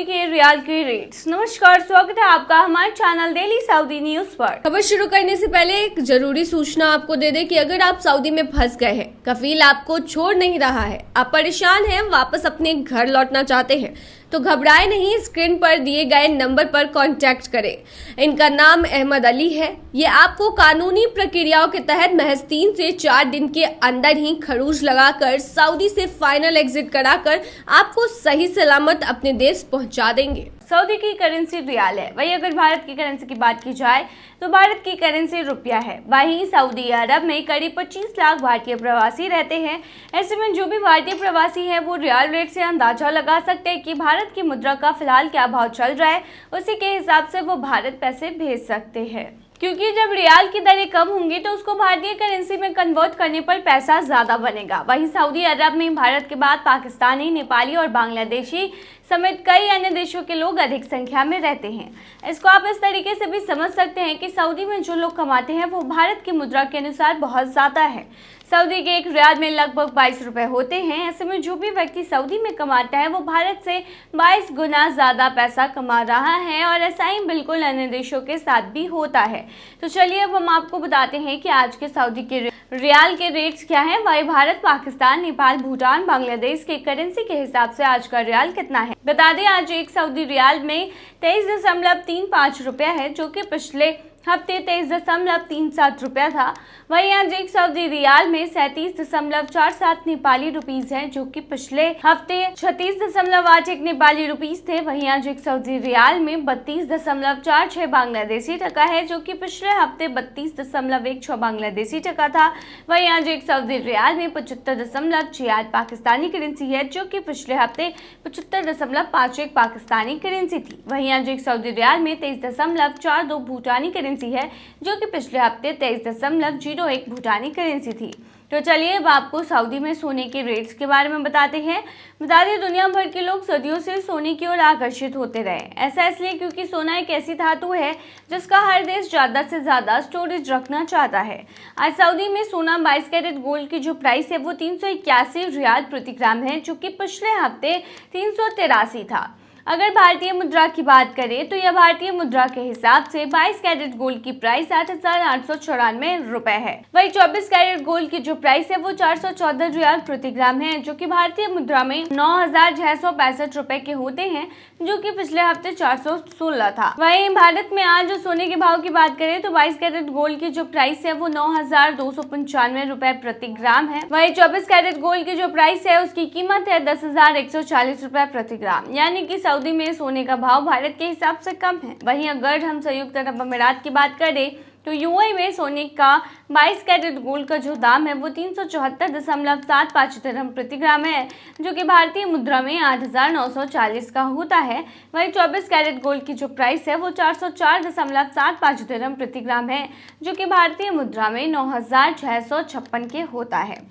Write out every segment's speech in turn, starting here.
Saudi के रियाल के rates. नमस्कार, स्वागत है आपका हमारे चैनल डेली सऊदी न्यूज पर। खबर शुरू करने से पहले एक जरूरी सूचना आपको दे दें कि अगर आप सऊदी में फंस गए हैं, कफील आपको छोड़ नहीं रहा है, आप परेशान हैं, वापस अपने घर लौटना चाहते हैं, तो घबराए नहीं, स्क्रीन पर दिए गए नंबर पर कांटेक्ट करें। इनका नाम अहमद अली है। ये आपको कानूनी प्रक्रियाओं के तहत महज 3 से 4 दिन के अंदर ही खरूज लगाकर सऊदी से फाइनल एग्जिट कराकर आपको सही सलामत अपने देश पहुंचा देंगे। सऊदी की करेंसी रियाल है। वहीं अगर भारत की करेंसी की बात की जाए तो भारत की करेंसी रुपया है। वहीं सऊदी अरब में करीब 25 लाख भारतीय प्रवासी रहते हैं। ऐसे में जो भी भारतीय प्रवासी हैं वो रियाल रेट से अंदाजा लगा सकते हैं कि भारत की मुद्रा का फिलहाल क्या भाव चल रहा है, उसी के हिसाब से वो भारत पैसे भेज सकते हैं। क्योंकि जब रियाल की दरें कम होंगी तो उसको भारतीय करेंसी में कन्वर्ट करने पर पैसा ज्यादा बनेगा। वहीं सऊदी अरब में भारत के बाद पाकिस्तानी, नेपाली और बांग्लादेशी समेत कई अन्य देशों के लोग अधिक संख्या में रहते हैं। इसको आप इस तरीके से भी समझ सकते हैं कि सऊदी में जो लोग कमाते हैं वो भारत की मुद्रा के अनुसार बहुत ज्यादा है। सऊदी के एक रियाल में लगभग 22 रुपए होते हैं। ऐसे में जो भी व्यक्ति सऊदी में कमाता है वो भारत से 22 गुना ज्यादा पैसा कमा रहा है और ऐसा ही बिल्कुल अन्य देशों के साथ भी होता है। तो चलिए अब हम आपको बताते हैं कि आज के सऊदी के रियाल के रेट्स क्या हैं। वही भारत, पाकिस्तान, नेपाल, भूटान, बांग्लादेश के करेंसी के हिसाब से आज का रियाल कितना है बता दें। आज एक सऊदी रियाल में 23.35 रुपया है, जो कि पिछले हफ्ते 23.37 रुपया था। वहीं आज एक सऊदी रियाल में 37.47 नेपाली रुपीज है, जो कि पिछले हफ्ते 36.81 नेपाली रुपीज थे। वहीं आज एक सऊदी रियाल में 32.46 बांग्लादेशी टका है, जो कि पिछले हफ्ते 32.16 बांग्लादेशी टका था। वहीं आज एक सऊदी रियाल में 75.68 पाकिस्तानी करेंसी है, जो कि पिछले हफ्ते 75.51 पाकिस्तानी करेंसी थी। वहीं आज एक सऊदी रियाल में 23.42 भूटानी करेंसी है, जो कि पिछले हफ्ते 23.01 भूटानी करेंसी थी। तो चलिए अब आपको सऊदी में सोने के रेट्स के बारे में बताते हैं। बता दें, दुनिया भर के लोग सदियों से सोने की ओर आकर्षित होते रहे। ऐसा इसलिए क्योंकि सोना एक ऐसी धातु है जिसका हर देश ज्यादा से ज्यादा स्टोरेज रखना चाहता है। आज सऊदी में सोना 22 कैरेट गोल्ड की जो प्राइस है वो 381 रियाल प्रति ग्राम है, जो कि पिछले हफ्ते 383 था। अगर भारतीय मुद्रा की बात करें तो यह भारतीय मुद्रा के हिसाब से 22 कैरेट गोल्ड की प्राइस 8,894 रुपए है। वही 24 कैरेट गोल्ड की जो प्राइस है वो 414 रियाल प्रति ग्राम है, जो कि भारतीय मुद्रा में 9,665 रुपए के होते हैं, जो कि पिछले हफ्ते 416 था। वहीं भारत में आज जो सोने के भाव की बात करें तो 22 कैरेट गोल्ड की जो प्राइस है वो 9,295 रुपए प्रति ग्राम है। वहीं 24 कैरेट गोल्ड की जो प्राइस है उसकी कीमत है 10,140 रुपए प्रति ग्राम, यानी कि सऊदी में सोने का भाव भारत के हिसाब से कम है। वहीं अगर हम संयुक्त अरब अमीरात की बात करें तो यूएई में सोने का 22 कैरेट गोल्ड का जो दाम है वो 374.75 दिरहम प्रति ग्राम है, जो कि भारतीय मुद्रा में 8,940 का होता है। वहीं 24 कैरेट गोल्ड की जो प्राइस है वो 404.75 दिरहम प्रति ग्राम है, जो कि भारतीय मुद्रा में 9,656 के होता है।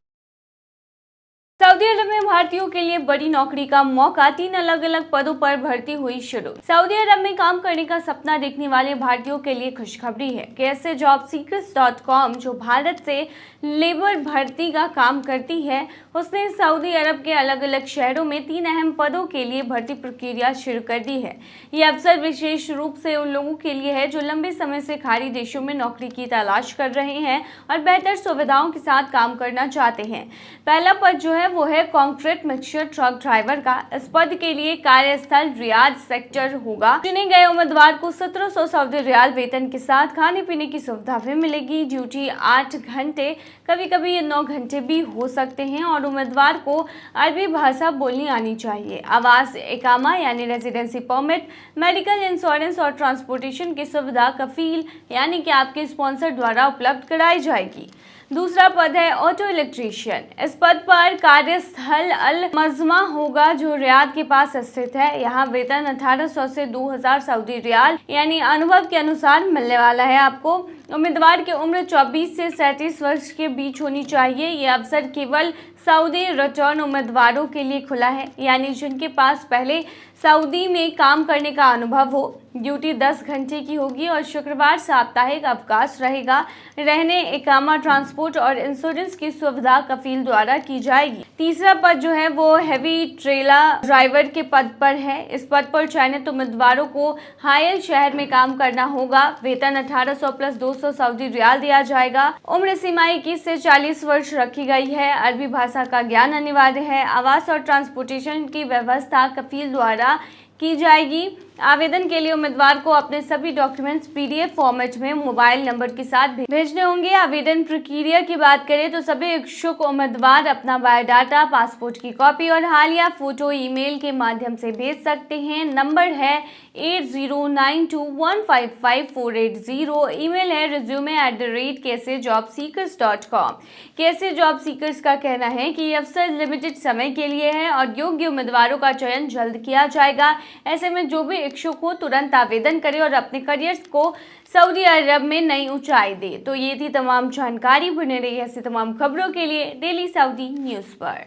सऊदी अरब में भारतीयों के लिए बड़ी नौकरी का मौका, 3 अलग अलग पदों पर भर्ती हुई शुरू। सऊदी अरब में काम करने का सपना देखने वाले भारतीयों के लिए खुशखबरी है कि ऐसे jobseekers.com जो भारत से लेबर भर्ती का काम करती है, उसने सऊदी अरब के अलग अलग शहरों में 3 अहम पदों के लिए भर्ती प्रक्रिया शुरू कर दी है। ये अवसर विशेष रूप से उन लोगों के लिए है जो लंबे समय से खाड़ी देशों में नौकरी की तलाश कर रहे हैं और बेहतर सुविधाओं के साथ काम करना चाहते हैं। पहला पद जो है वो है कंक्रीट मिक्सचर ट्रक ड्राइवर का। इस पद के लिए कार्यस्थल रियाद सेक्टर होगा। चुने गए उम्मीदवार को 1700 सऊदी रियाल वेतन के साथ खाने पीने की सुविधा भी मिलेगी। ड्यूटी 8 घंटे, कभी कभी ये 9 घंटे भी हो सकते हैं और उम्मीदवार को अरबी भाषा बोलनी आनी चाहिए। आवास, इकामा यानी रेजिडेंसी परमिट, मेडिकल इंश्योरेंस और ट्रांसपोर्टेशन की सुविधा कफील यानी कि आपके स्पॉन्सर द्वारा उपलब्ध कराई जाएगी। दूसरा पद है ऑटो इलेक्ट्रीशियन। इस पद पर कार्यस्थल अल मजमा होगा जो रियाद के पास स्थित है। यहाँ वेतन 1800 से 2000 सऊदी रियाल यानी अनुभव के अनुसार मिलने वाला है आपको। उम्मीदवार की उम्र 24 से 37 वर्ष के बीच होनी चाहिए। ये अवसर केवल सऊदी रिटर्न उम्मीदवारों के लिए खुला है, यानी जिनके पास पहले सऊदी में काम करने का अनुभव हो। ड्यूटी 10 घंटे की होगी और शुक्रवार साप्ताहिक अवकाश रहेगा। रहने, इकामा, ट्रांसपोर्ट और इंश्योरेंस की सुविधा कफील द्वारा की जाएगी। तीसरा पद जो है वो हैवी ट्रेलर ड्राइवर के पद पर है। इस पद पर चयनित उम्मीदवारों को हायल शहर में काम करना होगा। वेतन 1800 प्लस 200 सऊदी रियाल दिया जाएगा। उम्र सीमा 21 से 40 वर्ष रखी गई है। अरबी भाषा का ज्ञान अनिवार्य है। आवास और ट्रांसपोर्टेशन की व्यवस्था कफील द्वारा की जाएगी। आवेदन के लिए उम्मीदवार को अपने सभी डॉक्यूमेंट्स PDF फॉर्मेट में मोबाइल नंबर के साथ भेजने होंगे। आवेदन प्रक्रिया की बात करें तो सभी इच्छुक उम्मीदवार अपना बायोडाटा, पासपोर्ट की कॉपी और हालिया फोटो ईमेल के माध्यम से भेज सकते हैं। नंबर है 8092155480। ईमेल है resume@kcjobseekers.com। कैसे जॉब सीकर्स का कहना है कि ये अवसर लिमिटेड समय के लिए है और योग्य उम्मीदवारों का चयन जल्द किया जाएगा। ऐसे में जो भी इच्छुक हो तुरंत आवेदन करें और अपने करियर को सऊदी अरब में नई ऊंचाई दे। तो ये थी तमाम जानकारी। बने रहिए ऐसी तमाम खबरों के लिए डेली सऊदी न्यूज़ पर।